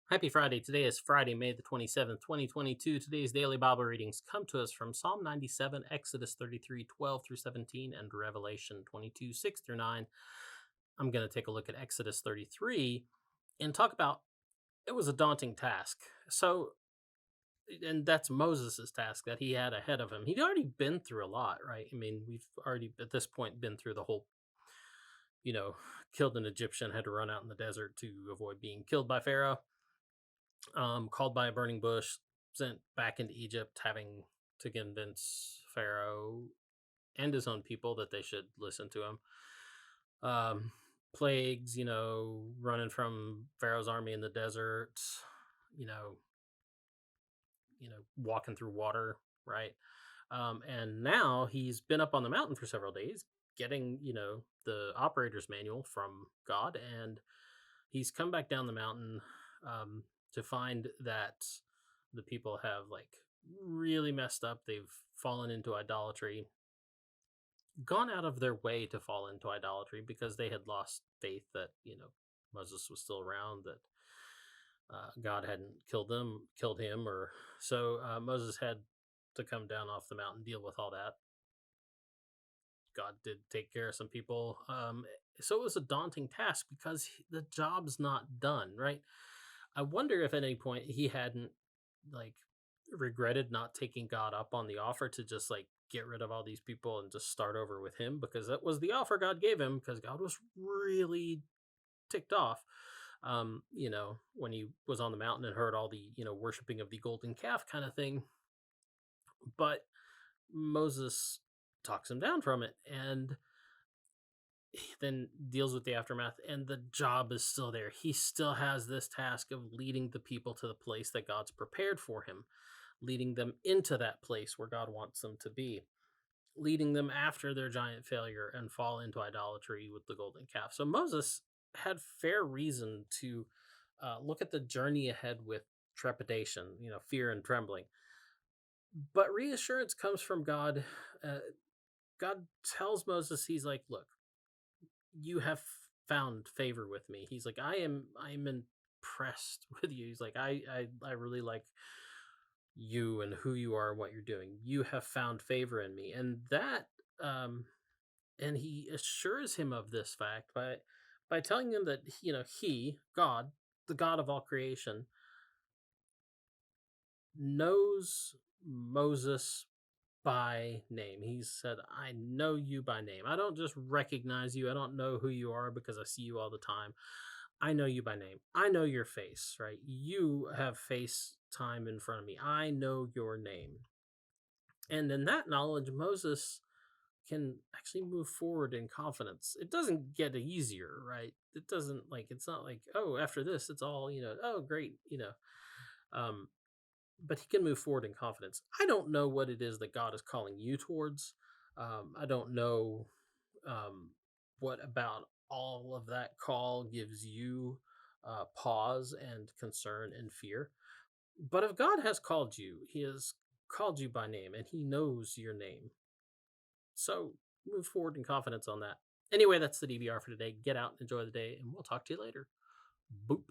Happy Friday. Today is Friday, May the 27th, 2022. Today's daily Bible readings come to us from Psalm 97, Exodus 33, 12 through 17, and Revelation 22, 6 through 9. I'm going to take a look at Exodus 33 and talk about it was a daunting task. And that's Moses' task that he had ahead of him. He'd already been through a lot, right? I mean, we've already at this point been through the whole, killed an Egyptian, had to run out in the desert to avoid being killed by Pharaoh. Called by a burning bush, sent back into Egypt, having to convince Pharaoh and his own people that they should listen to him. Plagues, running from Pharaoh's army in the desert, walking through water, right? And now he's been up on the mountain for several days, getting, the operator's manual from God, and he's come back down the mountain to find that the people have really messed up. They've fallen into idolatry, gone out of their way to fall into idolatry because they had lost faith that Moses was still around, that God hadn't killed him, or so. Moses had to come down off the mountain, deal with all that. God did take care of some people. So it was a daunting task because the job's not done, right? I wonder if at any point he hadn't regretted not taking God up on the offer to just get rid of all these people and just start over with him, because that was the offer God gave him, because God was really ticked off. When he was on the mountain and heard all the, worshiping of the golden calf kind of thing. But Moses talks him down from it and then deals with the aftermath, and the job is still there. He still has this task of leading the people to the place that God's prepared for him, leading them into that place where God wants them to be, leading them after their giant failure and fall into idolatry with the golden calf. So Moses had fair reason to look at the journey ahead with trepidation, fear and trembling. But reassurance comes from God. God tells Moses, he's like, look, you have found favor with me. He's like, I'm impressed with you. He's like, I really like you and who you are and what you're doing. You have found favor in me. And that, and he assures him of this fact by telling him that, he, God, the God of all creation, knows Moses by name. He said, I know you by name. I don't just recognize you. I don't know who you are because I see you all the time. I know you by name. I know your face, right? You have face time in front of me. I know your name. And in that knowledge, Moses can actually move forward in confidence. It doesn't get easier, right? It doesn't it's not like, oh, after this, it's all, oh, great, but he can move forward in confidence. I don't know what it is that God is calling you towards. I don't know what about all of that call gives you pause and concern and fear. But if God has called you, he has called you by name and he knows your name. So move forward in confidence on that. Anyway, that's the DVR for today. Get out, enjoy the day, and we'll talk to you later. Boop.